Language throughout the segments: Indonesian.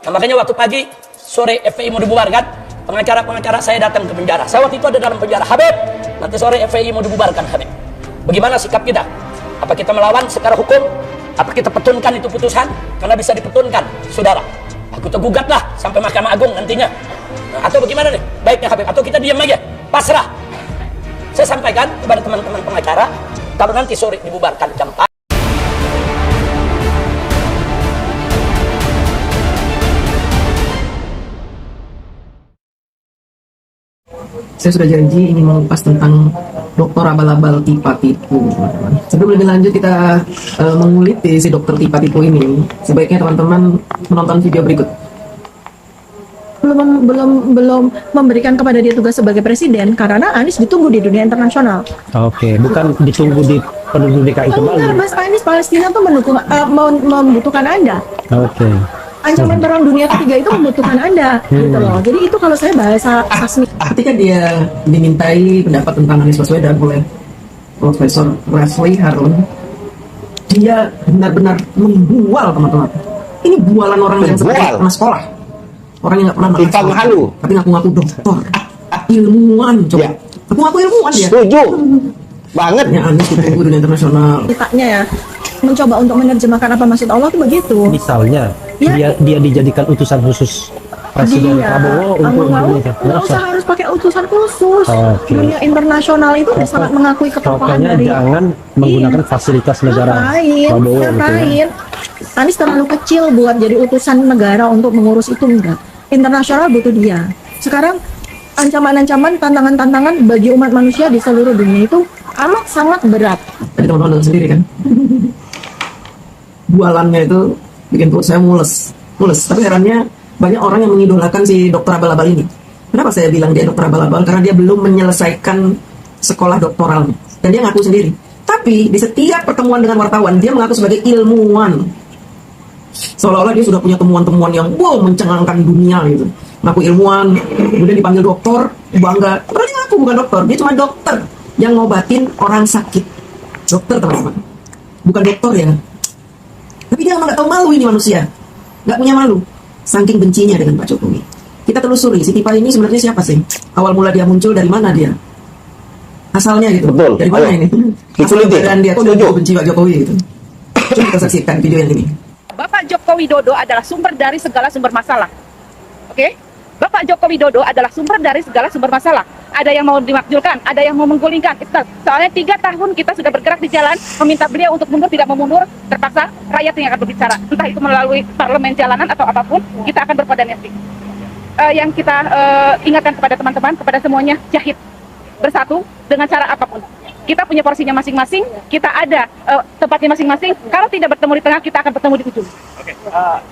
Nah, makanya waktu pagi, sore FPI mau dibubarkan, pengacara-pengacara saya datang ke penjara. Saya waktu itu ada dalam penjara. Habib, nanti sore FPI mau dibubarkan, Habib. Bagaimana sikap kita? Apa kita melawan secara hukum? Apa kita petunkan itu putusan? Karena bisa dipetunkan, saudara. Aku tergugatlah sampai Mahkamah Agung nantinya. Nah, atau bagaimana nih? Baiknya Habib, atau kita diam aja, pasrah. Saya sampaikan kepada teman-teman pengacara, kalau nanti sore dibubarkan jam 4. Saya sudah janji ingin mengupas tentang dokter abal-abal tipa tipu. Sebelum lebih lanjut kita menguliti si dokter tipa tipu ini, sebaiknya teman-teman menonton video berikut. Belum memberikan kepada dia tugas sebagai presiden karena Anies ditunggu di dunia internasional. Oke, bukan ditunggu di penduduk DKI kembali. Benar, Mas Anies Palestina tuh membutuhkan Anda. Oke. Ancaman perang dunia ketiga itu membutuhkan Anda, gitu loh. Jadi itu kalau saya bahasa sasmi. Ketika dia dimintai pendapat tentang Anies Baswedan oleh Profesor Rasli Harun, dia benar-benar membual, teman-teman. Ini bualan orang yang seperti pernah sekolah, orang yang nggak pernah makan sekolah, tapi ngaku-ngaku dokter, ilmuwan, coba. Ngaku-ngaku ilmuwan dia. Setuju banget. Ya Anies ditunggu dunia internasional. Kitanya ya mencoba untuk menerjemahkan apa maksud Allah tuh begitu. Misalnya Ya. dia dijadikan utusan khusus Presiden Prabowo untuk dunia nggak usah harus pakai utusan khusus. Oke. Dunia internasional itu udah sangat mengakui ketokohan Pokoknya dari. jangan menggunakan fasilitas negara Prabowo gitu ya. Ngapain? Anies terlalu kecil buat jadi utusan negara untuk mengurus itu, enggak. Internasional butuh dia. Sekarang ancaman-ancaman, tantangan-tantangan bagi umat manusia di seluruh dunia itu amat sangat berat. Tadi teman-teman dengar sendiri kan, bualannya itu bikin perut saya mules. Tapi herannya banyak orang yang mengidolakan si dokter abal-abal ini. Kenapa saya bilang dia dokter abal-abal? Karena dia belum menyelesaikan sekolah doktoralnya, dan dia ngaku sendiri. Tapi di setiap pertemuan dengan wartawan, dia mengaku sebagai ilmuwan. Seolah-olah dia sudah punya temuan-temuan yang wow, mencengangkan dunia gitu. Ngaku ilmuwan, kemudian dipanggil dokter, bangga. Padahal dia ngaku bukan dokter, dia cuma dokter yang ngobatin orang sakit. Dokter, teman-teman, bukan dokter ya. Tapi dia nggak tahu malu, ini manusia nggak punya malu, saking bencinya dengan Pak Jokowi. Kita telusuri si Tipa ini sebenarnya siapa sih? Awal mula dia muncul dari mana dia? Asalnya gitu. Betul. Dari mana ini? Asal keadaan dia tuh benci Pak Jokowi gitu. Coba kita saksikan video yang ini. Bapak Joko Widodo adalah sumber dari segala sumber masalah. Oke? Bapak Joko Widodo adalah sumber dari segala sumber masalah. Ada yang mau dimakzulkan, ada yang mau menggulingkan. Soalnya 3 tahun kita sudah bergerak di jalan, meminta beliau untuk mundur, tidak mau mundur, terpaksa rakyat yang akan berbicara. Entah itu melalui parlemen jalanan atau apapun, kita akan berkoordinasi. Yang kita ingatkan kepada teman-teman, kepada semuanya, jahit bersatu dengan cara apapun. Kita punya porsinya masing-masing, kita ada tempatnya masing-masing. Kalau tidak bertemu di tengah, kita akan bertemu di ujung. Oke,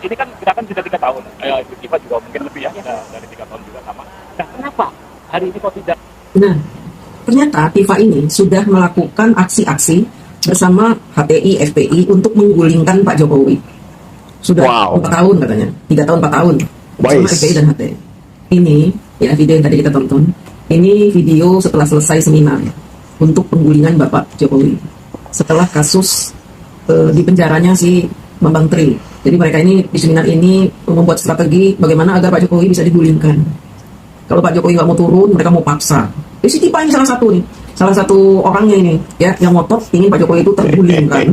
ini kan gerakan sudah 3 tahun. Iva juga mungkin lebih ya, dari 3 tahun juga sama. Nah, kenapa hari ini kok tidak? Nah, ternyata Tifa ini sudah melakukan aksi-aksi bersama HTI, FPI untuk menggulingkan Pak Jokowi. Sudah 4 tahun katanya, 3 tahun 4 tahun bersama FPI dan HTI. Ini ya video yang tadi kita tonton. Ini video setelah selesai seminar untuk penggulingan Bapak Jokowi setelah kasus di penjaranya si Bambang Tri. Jadi mereka ini di seminar ini membuat strategi bagaimana agar Pak Jokowi bisa digulingkan. Kalau Pak Jokowi nggak mau turun, mereka mau paksa. Si Tipa ini salah satu nih, salah satu orangnya ini ya yang ngotot ingin Pak Jokowi itu tergulingkan.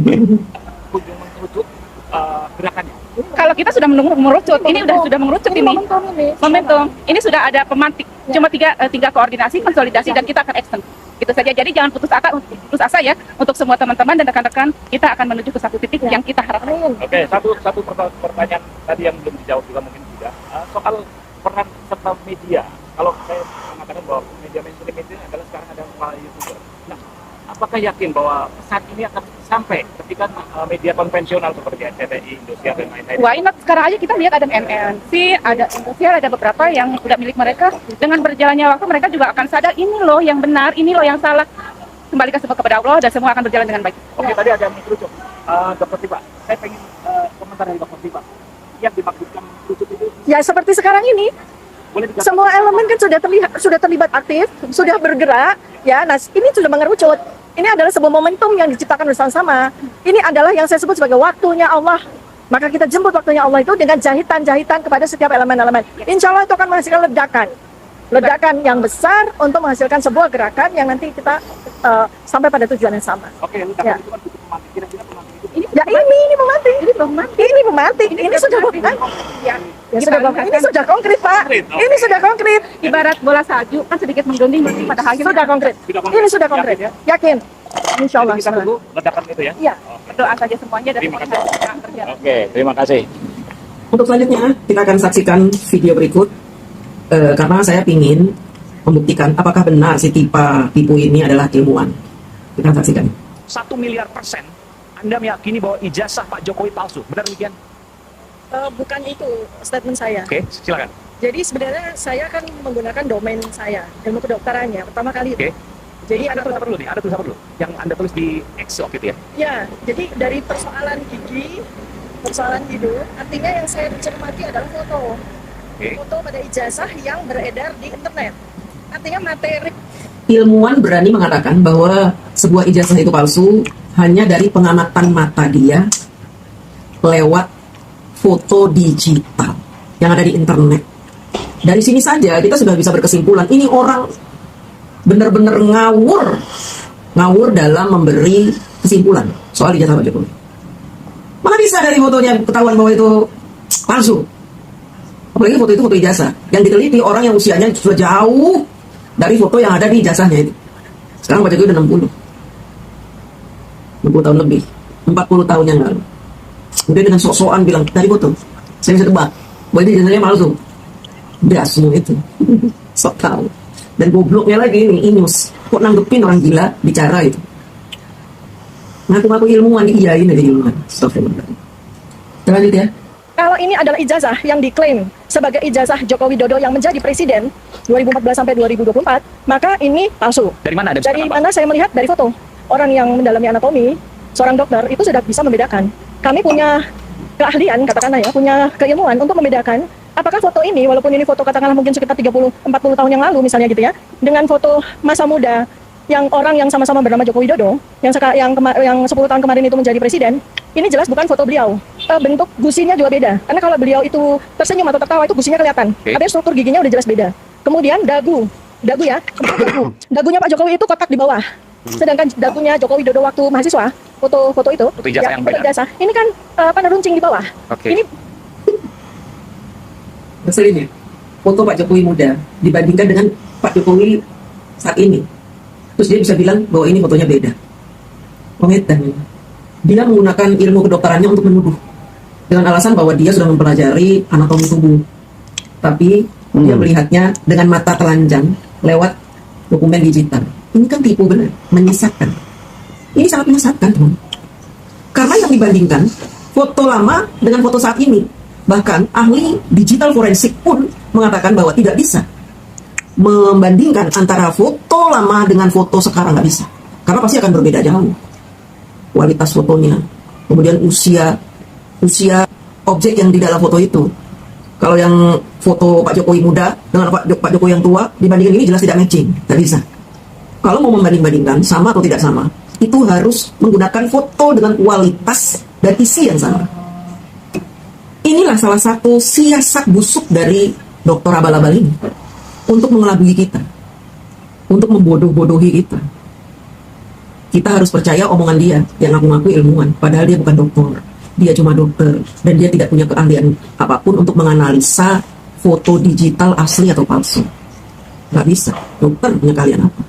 Gerakannya. Kalau kita sudah mengerucut, ini sudah mengerucut ini. Momentum. Ini sudah ada pemantik. Cuma tiga koordinasi, konsolidasi, dan kita akan extend. Gitu saja. Jadi jangan putus asa ya untuk semua teman-teman dan rekan-rekan, kita akan menuju ke satu titik yang kita harapkan. Oke, satu pertanyaan tadi yang belum dijawab juga mungkin tidak. Soal peran serta media. Kalau saya mengatakan bahwa media mainstream itu adalah sekarang ada para YouTuber. Nah, apakah yakin bahwa saat ini akan sampai ketika media konvensional seperti RCTI, Indosiar, dan lain-lain? Why not? Sekarang aja kita lihat ada MNC, ada Indosiar, ada beberapa yang sudah milik mereka. Dengan berjalannya waktu mereka juga akan sadar ini loh yang benar, ini loh yang salah. Kembalikan semua kepada Allah dan semua akan berjalan dengan baik. Oke, tadi ada yang mengerucut. Dr. Tipa, saya pengen komentar dari Dr. Tipa. Yang dimaksudkan mengerucut itu Ya seperti sekarang ini, semua elemen kan sudah terlibat aktif, sudah bergerak, ya. Nah, ini sudah mengerucut. Ini adalah sebuah momentum yang diciptakan bersama-sama. Ini adalah yang saya sebut sebagai waktunya Allah Maka kita jemput waktunya Allah itu dengan jahitan-jahitan kepada setiap elemen-elemen. Insya Allah itu akan menghasilkan ledakan yang besar untuk menghasilkan sebuah gerakan yang nanti kita sampai pada tujuan yang sama. Oke, ledakan Ya. itu kan cukup memantik. Kira-kira pemantik itu Ya ini memantik. Ini memantik. Ini sudah konkret. Ya, Ya sudah konkret. Ini sudah konkret, Pak. Konkret, oke. Ini sudah konkret. ibarat bola salju kan sedikit menggelinding berarti pada akhirnya Sudah konkret. Sudah konkret. Ini sudah konkret. Yakin Yakin. Insya Allah. Jadi kita tunggu ledakan itu ya. Iya. berdoa saja semuanya dan Terima semoga kasih. akan terjadi. Oke, terima kasih. Untuk selanjutnya kita akan saksikan video berikut karena saya ingin membuktikan apakah benar si tipu ini adalah ilmuwan. Kita saksikan. 1 miliar % Anda meyakini bahwa ijazah Pak Jokowi palsu. Benar demikian? Bukan itu statement saya. Oke, silakan. Jadi sebenarnya saya kan menggunakan domain saya, ilmu kedokterannya pertama kali Oke. itu. Jadi Ada tulis apa dulu nih? Ada tulis apa dulu? Yang Anda tulis di X waktu itu ya? ya, jadi dari persoalan gigi, persoalan hidung, artinya yang saya cermati adalah foto. Oke. Foto pada ijazah yang beredar di internet. Artinya materi. Ilmuwan berani mengatakan bahwa sebuah ijazah itu palsu hanya dari pengamatan mata dia lewat foto digital yang ada di internet. Dari sini saja kita sudah bisa berkesimpulan ini orang benar-benar ngawur dalam memberi kesimpulan soal ijazah Pak Jokowi. Mana bisa dari fotonya ketahuan bahwa itu palsu? Apalagi foto itu foto ijazah yang diteliti orang yang usianya sudah jauh dari foto yang ada di ijazahnya itu. Sekarang Pak Jokowi udah 60 tahun lebih, 40 tahun yang lalu. Kemudian dengan sok-sokan bilang, dari foto, saya bisa tebak bahwa itu ijazahnya palsu. Udah semua itu. Sok tahu. Dan gobloknya lagi ini, Inus. Kok nanggepin orang gila bicara itu? Ngaku-ngaku ilmuwan, diiyain aja ilmuwan. Astagfirullah. Kita lanjut ya. Kalau ini adalah ijazah yang diklaim sebagai ijazah Joko Widodo yang menjadi presiden 2014 sampai 2024, maka ini palsu. Dari mana ada Dari misalkan, Pak? mana saya melihat dari foto. Orang yang mendalami anatomi, seorang dokter itu sudah bisa membedakan. Kami punya keahlian, katakanlah ya, punya keilmuan untuk membedakan apakah foto ini, walaupun ini foto katakanlah mungkin sekitar 30-40 tahun yang lalu misalnya gitu ya, dengan foto masa muda yang orang yang sama-sama bernama Joko Widodo, yang 10 tahun kemarin itu menjadi presiden, ini jelas bukan foto beliau. Bentuk gusinya juga beda. Karena kalau beliau itu tersenyum atau tertawa itu gusinya kelihatan. Oke. Artinya struktur giginya udah jelas beda. Kemudian dagu ya, dagunya Pak Jokowi itu kotak di bawah. Sedangkan dagunya Joko Widodo waktu mahasiswa, foto itu, Foto ijazah yang foto beda. ijazah. Ini kan runcing di bawah. Oke. Ini Ngeselin ya, foto Pak Jokowi muda dibandingkan dengan Pak Jokowi saat ini. Terus dia bisa bilang bahwa ini fotonya beda. Pengetan. Dia menggunakan ilmu kedokterannya untuk menuduh. Dengan alasan bahwa dia sudah mempelajari anatomi tubuh. Tapi dia melihatnya dengan mata telanjang lewat dokumen digital. Ini kan tipu benar, menyesatkan. Ini sangat menyesatkan, teman. Karena yang dibandingkan foto lama dengan foto saat ini. Bahkan ahli digital forensik pun mengatakan bahwa tidak bisa membandingkan antara foto lama dengan foto sekarang, nggak bisa. Karena pasti akan berbeda jauh. Kualitas fotonya, kemudian usia objek yang di dalam foto itu. Kalau yang foto Pak Jokowi muda dengan Pak Jokowi yang tua, dibandingkan ini jelas tidak matching, nggak bisa. Kalau mau membanding-bandingkan sama atau tidak sama, itu harus menggunakan foto dengan kualitas dan isi yang sama. Inilah salah satu siasat busuk dari Dr. Abal-abal ini untuk mengelabui kita, untuk membodoh-bodohi kita. Kita harus percaya omongan dia yang ngaku-ngaku ilmuwan, padahal dia bukan dokter. Dia cuma dokter dan dia tidak punya keahlian apapun untuk menganalisa foto digital asli atau palsu. Nggak bisa. Dokter punya keahlian apa?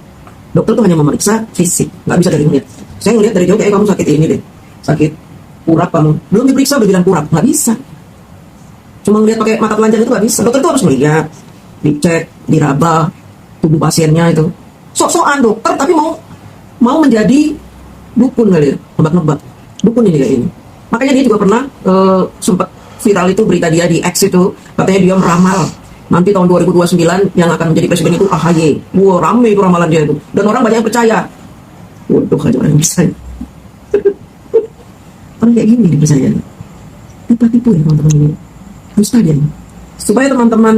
Dokter tuh hanya memeriksa fisik, nggak bisa dari ngeliat. Saya ngeliat dari jauh kayak kamu sakit ini deh, sakit kurap kamu. Belum diperiksa udah bilang kurap, nggak bisa. Cuma ngeliat pakai mata telanjang itu nggak bisa. Dokter tuh harus melihat, dicek, diraba tubuh pasiennya itu. Sok-sokan dokter tapi mau menjadi dukun kali ya, nebak-nebak. Dukun ini kayak ini. Makanya dia juga pernah sempat viral itu berita dia di X itu, katanya dia meramal nanti tahun 2029 yang akan menjadi presiden itu AHY. Wah, rame itu ramalan dia itu. Dan orang banyak yang percaya. Waduh, aja orang yang percaya. Orang kayak gini dipercaya. Tipu-tipu ya teman-teman ini. Dusta dia. Supaya teman-teman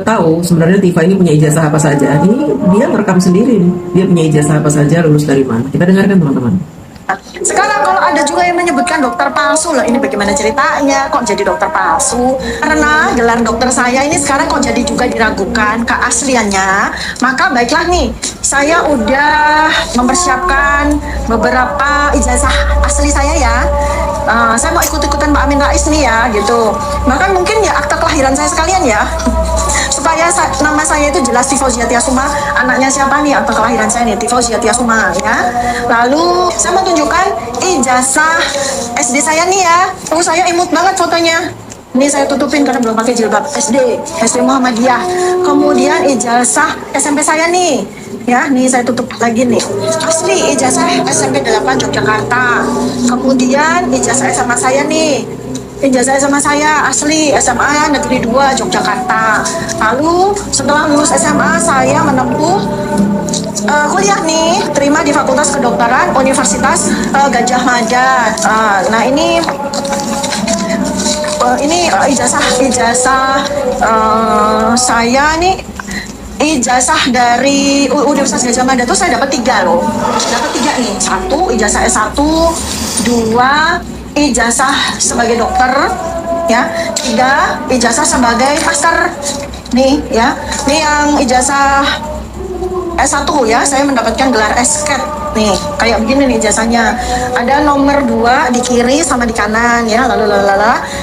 tahu sebenarnya Tifa ini punya ijazah apa saja. Ini dia merekam sendiri nih. Dia punya ijazah apa saja, lulus dari mana. Kita dengarkan teman-teman. Sekarang kalau ada juga yang menyebutkan dokter palsu, loh ini bagaimana ceritanya kok jadi dokter palsu? Karena gelar dokter saya ini sekarang kok jadi juga diragukan keasliannya. Maka baiklah nih, saya udah mempersiapkan beberapa ijazah asli saya ya. Saya mau ikut-ikutan Mbak Amin Rais nih ya gitu. Bahkan mungkin ya akta kelahiran saya sekalian ya. Supaya nama saya itu jelas Tifo Ziatiasuma, anaknya siapa nih akta kelahiran saya nih, Tifo Ziatiasuma ya. Lalu saya mau tunjukkan ijazah SD saya nih ya. Saya imut banget fotonya. Ini saya tutupin karena belum pakai jilbab. SD Muhammadiyah. Kemudian ijazah SMP saya nih. Ya, nih saya tutup lagi nih. Asli ijazah SMP 8 Yogyakarta. Kemudian ijazah SMA saya nih. Ijazah SMA saya asli SMA Negeri 2 Yogyakarta. Lalu setelah lulus SMA saya menempuh kuliah nih, terima di Fakultas Kedokteran Universitas Gadjah Mada. Nah ini ijazah saya nih, ijazah dari Universitas Gadjah Mada tuh saya dapat 3 loh. Dapat 3 nih. 1 ijazah S1, 2 ijazah sebagai dokter ya, 3 ijazah sebagai master nih ya. Ini yang ijazah S1 ya, saya mendapatkan gelar S.Cat nih, kayak begini nih ijazahnya. Ada nomor 2 di kiri sama di kanan ya, lalu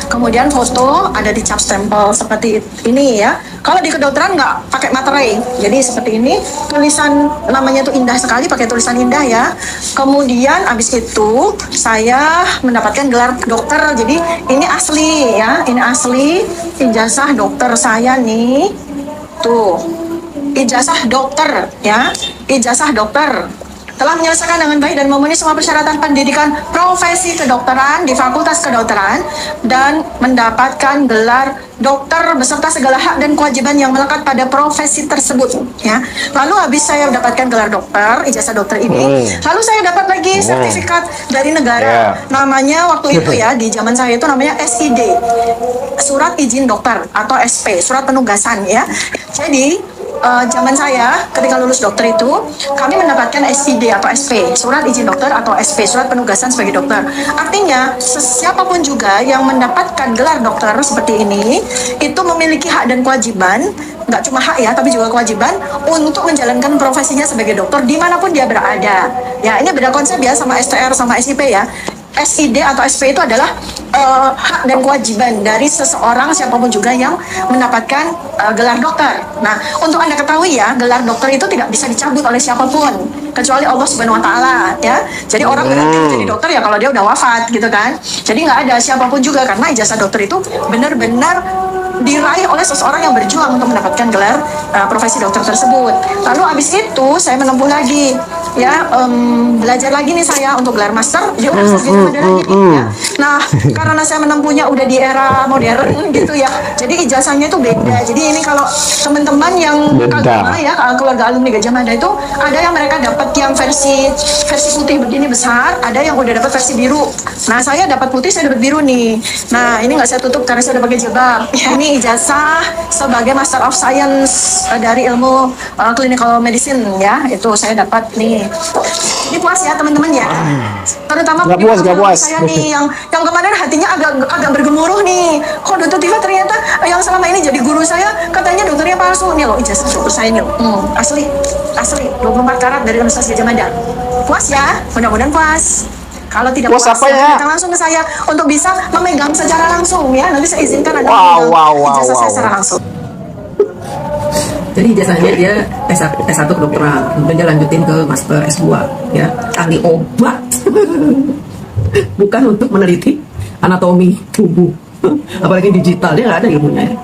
kemudian foto ada di cap stempel seperti ini ya. Kalau di kedokteran nggak pakai materai, jadi seperti ini, tulisan namanya tuh indah sekali, pakai tulisan indah ya. Kemudian abis itu saya mendapatkan gelar dokter, jadi ini asli ya, ini asli ijazah dokter saya nih, tuh ijazah dokter ya, ijazah dokter. Telah menyelesaikan dengan baik dan memenuhi semua persyaratan pendidikan profesi kedokteran di Fakultas Kedokteran dan mendapatkan gelar dokter beserta segala hak dan kewajiban yang melekat pada profesi tersebut ya. Lalu habis saya mendapatkan gelar dokter, ijazah dokter ini, lalu saya dapat lagi sertifikat dari negara. Namanya waktu itu ya, di zaman saya itu namanya SID, Surat Izin Dokter atau SP, Surat Penugasan ya. Jadi zaman saya ketika lulus dokter itu kami mendapatkan SID atau SP, Surat Izin Dokter atau SP, Surat Penugasan sebagai dokter. Artinya siapapun juga yang mendapatkan gelar dokter seperti ini itu memiliki hak dan kewajiban, nggak cuma hak ya, tapi juga kewajiban untuk menjalankan profesinya sebagai dokter dimanapun dia berada. Ya, ini beda konsep ya sama STR sama SIP ya. SID atau SP itu adalah hak dan kewajiban dari seseorang siapapun juga yang mendapatkan gelar dokter. Nah, untuk Anda ketahui ya, gelar dokter itu tidak bisa dicabut oleh siapapun kecuali Allah Subhanahu wa taala ya. Jadi orang berhenti menjadi dokter ya kalau dia udah wafat gitu kan. Jadi nggak ada siapapun juga, karena ijazah dokter itu benar-benar diraih oleh seseorang yang berjuang untuk mendapatkan gelar profesi dokter tersebut. Lalu habis itu saya menempuh lagi ya, belajar lagi nih saya untuk gelar master di Universitas Gadjah Mada lagi ya. Nah, karena saya menempuhnya udah di era modern gitu ya, jadi ijazahnya itu beda. Jadi ini kalau teman-teman yang keagama ya, keluarga alumni Gadjah Mada itu ada yang mereka dapat yang versi putih begini besar, ada yang udah dapat versi biru. Nah, saya dapat putih, saya dapat biru nih. Nah, ini nggak saya tutup karena saya udah pakai jilbab. Ini ijazah sebagai Master of Science dari ilmu clinical medicine ya, itu saya dapat nih. Ini puas ya teman-teman ya, terutama Gak puas. saya nih yang kemarin hatinya agak bergemuruh nih. Kok Dokter Tifa ternyata yang selama ini jadi guru saya katanya dokternya palsu nih loh, ijazah dokter saya nih loh. Asli 24 karat dari Universitas Gadjah Mada. Puas ya, mudah-mudahan puas. Kalau tidak puas, datang langsung ke saya untuk bisa memegang secara langsung ya. Nanti saya izinkan Anda memegang ijazah saya secara langsung. Jadi ijazahnya dia S1 kedokteran, kemudian dia lanjutin ke Master S2 ya, ahli obat. Bukan untuk meneliti anatomi tubuh, apalagi digital, dia nggak ada ilmunya ya.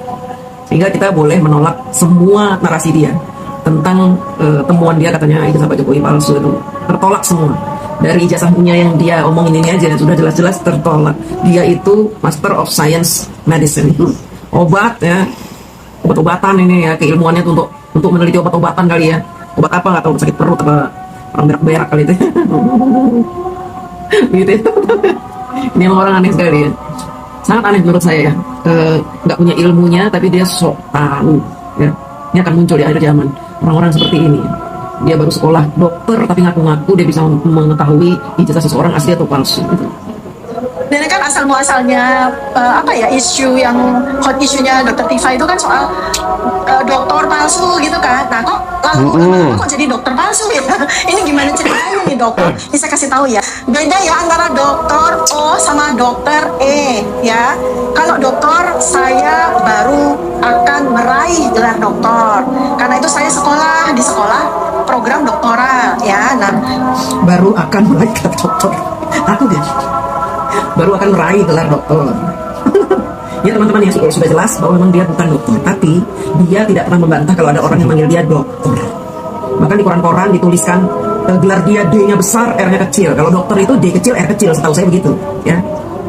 Sehingga kita boleh menolak semua narasi dia tentang temuan dia, katanya ijazah Pak Jokowi palsu, itu tertolak semua. Dari ijazahnya yang dia omongin ini aja sudah jelas-jelas tertolak. Dia itu Master of Science Medicine, obat ya, obat-obatan ini ya, keilmuannya itu untuk meneliti obat-obatan kali ya. Obat apa nggak tahu, sakit perut apa orang berak-berak kali itu. Gitu ya. Ini emang orang aneh sekali ya, sangat aneh menurut saya ya. Nggak punya ilmunya tapi dia sok tahu ya. Ini akan muncul di akhir zaman orang-orang seperti ini. dia baru sekolah dokter tapi ngaku-ngaku dia bisa mengetahui ijazah seseorang asli atau palsu gitu. Dan ini kan asal muasalnya isu yang hot isunya dokter Tifa itu kan soal dokter palsu gitu kan. Nah kok lalu kok jadi dokter palsu ya? Ini gimana ceritanya nih dokter? Bisa kasih tahu ya. Beda ya antara dokter O sama dokter E ya. Kalau dokter saya baru akan meraih gelar doktor karena itu saya sekolah di sekolah program doktoral ya. Nah Baru akan meraih gelar doktor. Aku deh. Baru akan meraih gelar doktor. Ya teman-teman, yang sudah jelas bahwa memang dia bukan dokter, tapi dia tidak pernah membantah kalau ada orang yang manggil dia dokter. Bahkan di koran-koran dituliskan gelar dia D-nya besar, R-nya kecil. Kalau dokter itu D kecil, R kecil, setahu saya begitu ya.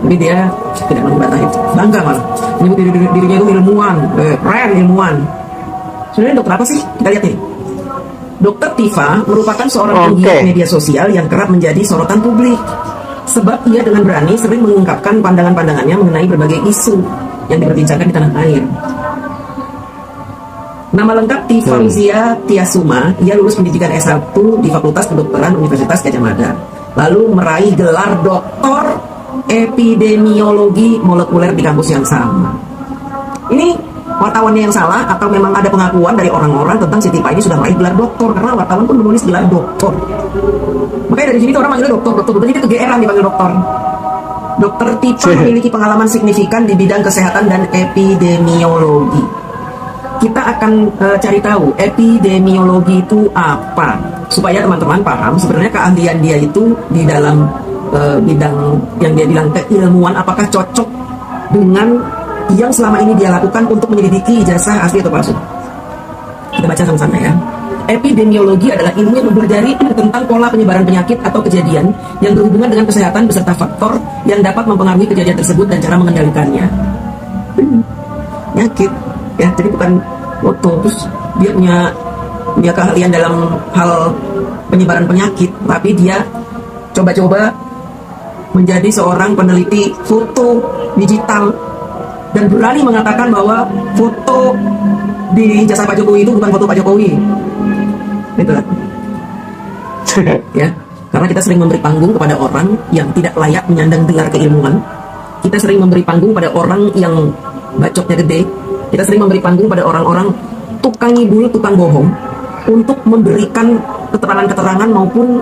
Tapi dia tidak pernah membantah itu, bangga malah menyebut dirinya itu ilmuwan, keren ilmuwan. Sebenarnya dokter apa sih? Kita lihat nih. Dokter Tifa merupakan seorang penggiat media sosial yang kerap menjadi sorotan publik. Sebab ia dengan berani sering mengungkapkan pandangan-pandangannya mengenai berbagai isu yang diperbincangkan di tanah air. Nama lengkap Tifa Luzia Tiasuma, ia lulus pendidikan S1 di Fakultas Kedokteran Universitas Gadjah Mada. Lalu meraih gelar Doktor Epidemiologi Molekuler di kampus yang sama. Ini wartawannya yang salah atau memang ada pengakuan dari orang-orang tentang si Tifa ini sudah meraih gelar doktor, karena wartawan pun menulis gelar doktor. Makanya dari sini tuh orang manggilnya dokter, jadi kegeeran dipanggil dokter. Dokter Tifa memiliki pengalaman signifikan di bidang kesehatan dan epidemiologi. Kita akan cari tahu epidemiologi itu apa, supaya teman-teman paham sebenarnya keahlian dia itu di dalam bidang yang dia bilang keilmuan, apakah cocok dengan yang selama ini dia lakukan untuk menyelidiki ijazah asli atau palsu. Kita baca sama-sama ya. Epidemiologi adalah ilmu yang mempelajari tentang pola penyebaran penyakit atau kejadian yang berhubungan dengan kesehatan beserta faktor yang dapat mempengaruhi kejadian tersebut dan cara mengendalikannya. Penyakit ya, jadi bukan foto terus dia punya keahlian dalam hal penyebaran penyakit, tapi dia coba-coba menjadi seorang peneliti foto digital dan berani mengatakan bahwa foto di ijazah Pak Jokowi itu bukan foto Pak Jokowi. Gitu lah. Ya, karena kita sering memberi panggung kepada orang yang tidak layak menyandang gelar keilmuan. Kita sering memberi panggung pada orang yang bacotnya gede. Kita sering memberi panggung pada orang-orang tukang ngibul, tukang bohong untuk memberikan keterangan-keterangan maupun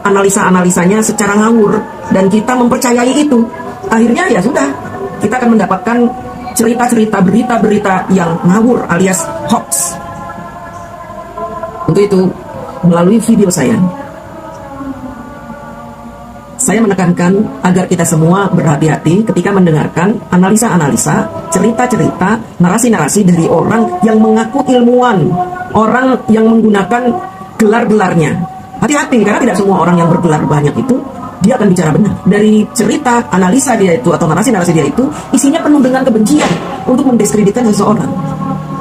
analisa-analisanya secara ngawur, dan kita mempercayai itu. Akhirnya ya sudah, kita akan mendapatkan cerita-cerita, berita-berita yang ngawur alias hoax. Untuk itu, melalui video saya menekankan agar kita semua berhati-hati ketika mendengarkan analisa-analisa, cerita-cerita, narasi-narasi dari orang yang mengaku ilmuwan, orang yang menggunakan gelar-gelarnya. Hati-hati, karena tidak semua orang yang bergelar banyak itu dia akan bicara benar. Dari cerita, analisa dia itu atau narasi-narasi dia itu isinya penuh dengan kebencian untuk mendiskreditkan seseorang.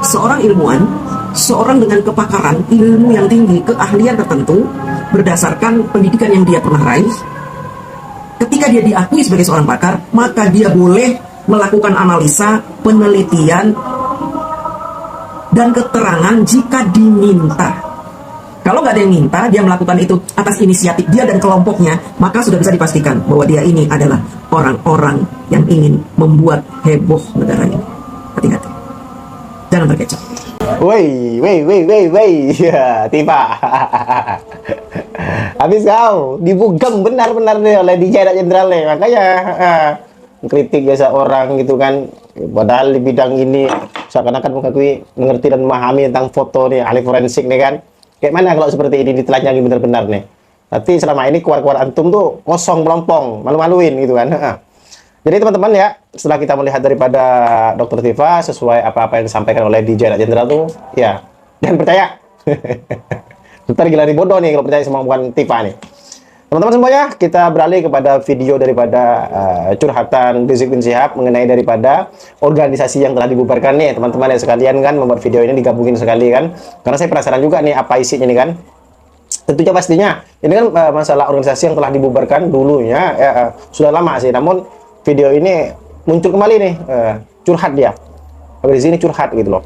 Seorang ilmuwan, seorang dengan kepakaran, ilmu yang tinggi, keahlian tertentu berdasarkan pendidikan yang dia pernah raih. Ketika dia diakui sebagai seorang pakar, maka dia boleh melakukan analisa, penelitian, dan keterangan jika diminta. Kalau nggak ada yang minta, dia melakukan itu atas inisiatif dia dan kelompoknya, maka sudah bisa dipastikan bahwa dia ini adalah orang-orang yang ingin membuat heboh negara ini. Hati-hati, jangan terkecoh. Woi, ya, Tifa. Habis kau dibugem benar-benar deh oleh DJ Jenderal nih, makanya kritik jasa orang gitu kan. Padahal di bidang ini seakan-akan mengerti dan memahami tentang foto nih, ahli forensik nih kan. Kayak mana kalau seperti ini ditelanjangi benar-benar nih. Tapi selama ini keluar-keluar antum tuh kosong melompong, malu-maluin gitu kan. Jadi teman-teman ya, setelah kita melihat daripada Dr. Tifa sesuai apa-apa yang disampaikan oleh DJ Jenderal tuh, ya jangan percaya. Ntar gila nih bodoh nih kalau percaya sama bukan Tifa nih. Teman-teman semuanya, kita beralih kepada video daripada curhatan Rizik bin Syihab mengenai daripada organisasi yang telah dibubarkan nih. Teman-teman ya sekalian kan membuat video ini digabungin sekali kan. Karena saya penasaran juga nih apa isinya nih kan. Tentunya pastinya ini kan masalah organisasi yang telah dibubarkan dulunya sudah lama sih. Namun video ini muncul kembali nih, curhat dia. Habis di sini curhat gitu loh.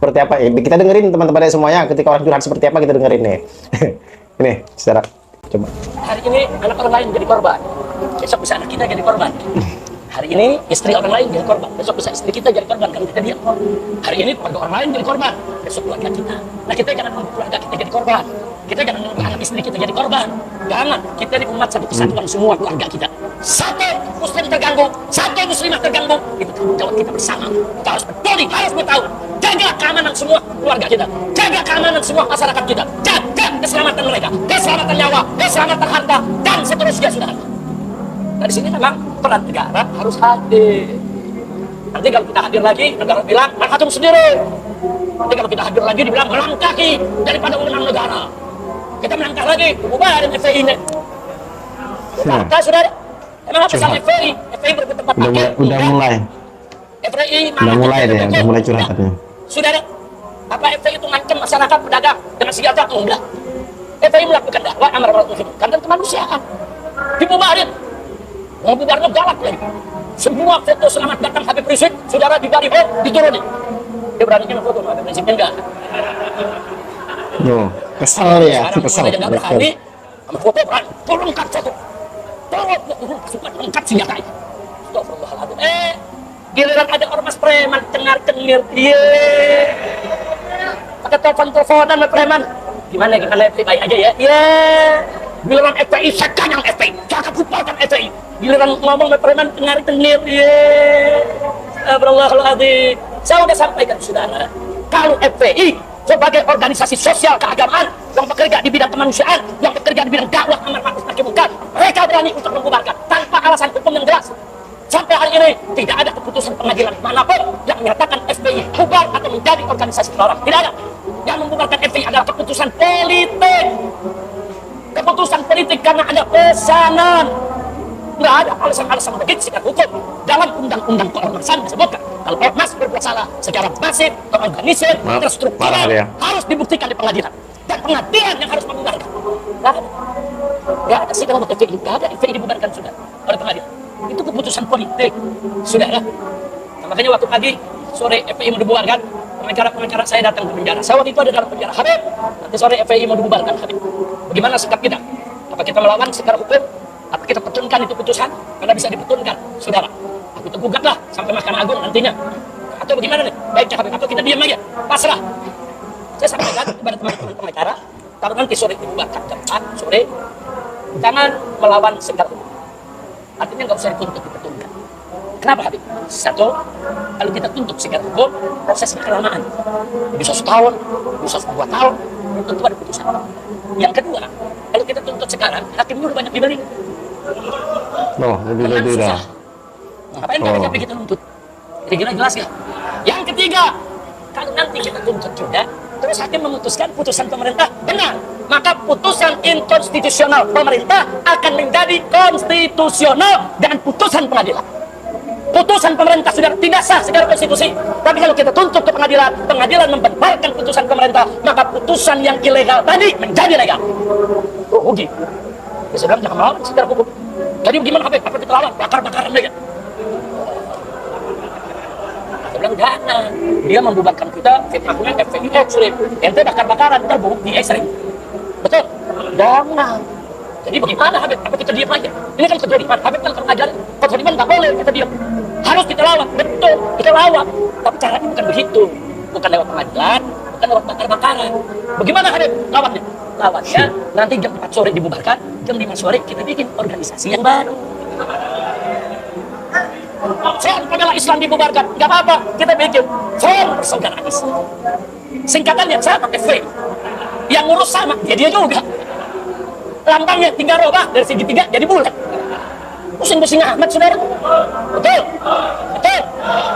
seperti apa. Kita dengerin teman-teman semuanya, ketika orang curhat seperti apa kita dengerin nih. Ini, saudara, coba. Hari ini anak orang lain jadi korban, besok bisa anak kita jadi korban. Hari ini istri orang lain jadi korban, besok bisa istri kita jadi korban karena kita diam. Hari ini keluarga orang lain jadi korban, besok keluarga kita. Nah, kita jangan membuat keluarga kita jadi korban. Kita jangan membuat anak istri kita jadi korban. Jangan. Kita di umat satu kesatuan semua keluarga kita. Satu muslim terganggu, satu muslimah terganggu, itu tanggung jawab kita bersama. Kita harus peduli, harus bertahu. Jaga keamanan semua keluarga kita, jaga keamanan semua masyarakat kita, jaga keselamatan mereka, keselamatan nyawa, keselamatan harta, dan seterusnya, saudara. Nah, di sini memang peran negara harus hadir. Nanti kalau kita hadir lagi, negara bilang, "Hakim sendiri." Nanti kalau kita hadir lagi, dibilang melangkahi daripada wewenang negara. Kita melangkah lagi, bubarin FPI-nya. Bubarkah, saudara? Emang apa salah FPI? FPI bertempat pakai. Udah mulai. FPI Udah mulai deh, udah mulai curhatannya. Saudara, apa FPI itu ngancam masyarakat pedagang dengan senjata? Enggak. FPI melakukan dakwah amar ma'ruf nahi munkar dan kemanusiaan. Dibubarin. Mau bubarnya galak lagi. Semua foto selamat datang Habib Rizik, saudara di bariho diturunin. Dia beraninya foto Habib Rizik enggak. Yo, kesal ya, kesal. Sekarang mulai berani, sama foto berani, turunkan foto. Tolong pasukan lengkap senjata itu. Astagfirullahaladzim. Giliran ada ormas preman cengar-cengir, pakai telepon-teleponan sama preman. Gimana FPI baik aja ya? Giliran FPI sekanyang FPI, cakap bubarkan FPI. Giliran ngomong sama preman cengar-cengir, Astagfirullahaladzim. Saya udah sampaikan, saudara, kalau FPI sebagai organisasi sosial keagamaan yang bekerja di bidang kemanusiaan, yang bekerja di bidang dakwah amar ma'ruf nahi munkar, mereka berani untuk membubarkan tanpa alasan hukum yang jelas. Sampai hari ini tidak ada keputusan pengadilan manapun yang menyatakan FPI bubar atau menjadi organisasi terlarang. Tidak ada. Yang membubarkan FPI adalah keputusan politik. Keputusan politik karena ada pesanan. Tidak ada alasan-alasan begitu secara hukum. Dalam undang-undang keormasan disebutkan kalau ormas berbuat salah secara masif, terorganisir, terstruktural, harus dibuktikan di pengadilan. Dan pengadilan yang harus membubarkan. Tidak ada sih kalau FPI. Tidak ada FPI dibubarkan, sudah oleh pengadilan. Itu keputusan politik, saudara. Nah, makanya waktu pagi sore FPI mau dibubarkan, pengacara saya datang ke penjara. Saya waktu itu ada dalam penjara. Habib, nanti sore FPI mau dibubarkan, Habib. Bagaimana sikap kita? Apa kita melawan secara hukum? Apa kita petunkan itu putusan? Karena bisa dipetunkan, saudara. Aku tergugatlah sampai Mahkamah Agung nantinya. Atau bagaimana nih? Baiknya Habib, atau kita diam aja? Pasrah. Saya sampaikan kepada teman-teman pengacara, kalau nanti sore dibubarkan, jam 4 sore, jangan melawan secara hukum. Artinya nggak usah dituntut, dipetunkan. Kenapa, Habib? Satu, kalau kita tuntut secara hukum, prosesnya kelamaan. Bisa setahun, bisa 2 tahun, tentu ada putusan. Yang kedua, kalau kita tuntut sekarang, hakimnya udah banyak dibeli. Lebih dah. Ngapain KPK kita nuntut? Kira-kira jelas nggak? Yang ketiga, kalau nanti kita tuntut juga, terus hakim memutuskan putusan pemerintah benar, maka putusan inkonstitusional pemerintah akan menjadi konstitusional dengan putusan pengadilan. Putusan pemerintah sudah tidak sah secara konstitusi. Tapi kalau kita tuntut ke pengadilan, pengadilan membenarkan putusan pemerintah, maka putusan yang ilegal tadi menjadi legal. Rugi. Ya, saya bilang jangan melawan secara hukum. Jadi gimana Habib? Apa kita lawan? Bakar-bakaran aja. Saya bilang jangan. Dia membubarkan kita, fitnahnya FPI ekstrim. Ente bakar-bakaran, terbukti ekstrim. Betul? Jangan. Jadi bagaimana Habib? Apa kita diam aja? Ini kan kezaliman. Habib kan ngajarin, kezaliman nggak boleh kita diam. Harus kita lawan. Betul, kita lawan. Tapi caranya bukan begitu. Bukan lewat pengadilan, bukan lewat bakar-bakaran. Bagaimana Habib lawannya? Lawannya nanti jam 4 sore dibubarkan, jam 5 sore kita bikin organisasi yang baru. Front Pembela Islam dibubarkan, nggak apa-apa, kita bikin Front Persaudaraan Islam. Singkatannya sama, FPI. Yang ngurus sama, dia juga. Lambangnya tinggal robah dari segitiga jadi bulat. Pusing-pusing amat, saudara. Betul, betul.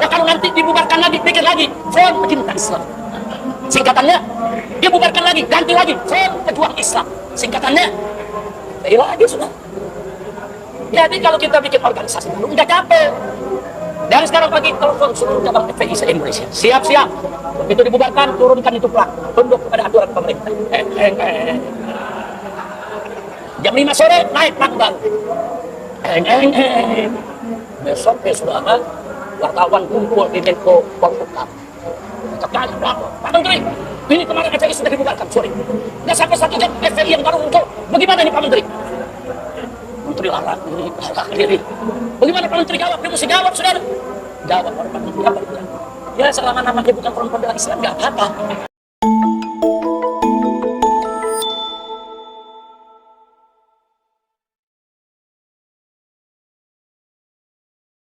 Nah, kalau nanti dibubarkan lagi, bikin lagi Front Pecinta Islam. Singkatannya dibubarkan lagi, ganti lagi Front Pejuang Islam. Singkatannya lagi sudah. Jadi kalau kita bikin organisasi baru nggak capek. Dari sekarang pagi telepon seluruh cabang FPI se-Indonesia. Siap-siap. Begitu dibubarkan, turunkan itu plak. Tunduk kepada aturan pemerintah. Jam 5 sore naik plak baru. Besok saudara wartawan kumpul di Menko Polhukam. Tekan Pak Menteri, ini kemarin FPI sudah dibubarkan, sorry. Nggak sampai 1 jam FPI yang baru muncul. Bagaimana ini Pak Menteri? Menteri larang diri. Bagaimana Pak Menteri jawab? Dia mesti jawab, saudara. Jawab Pak Menteri apa? Ya selama namanya bukan Front Pembela Islam nggak apa-apa.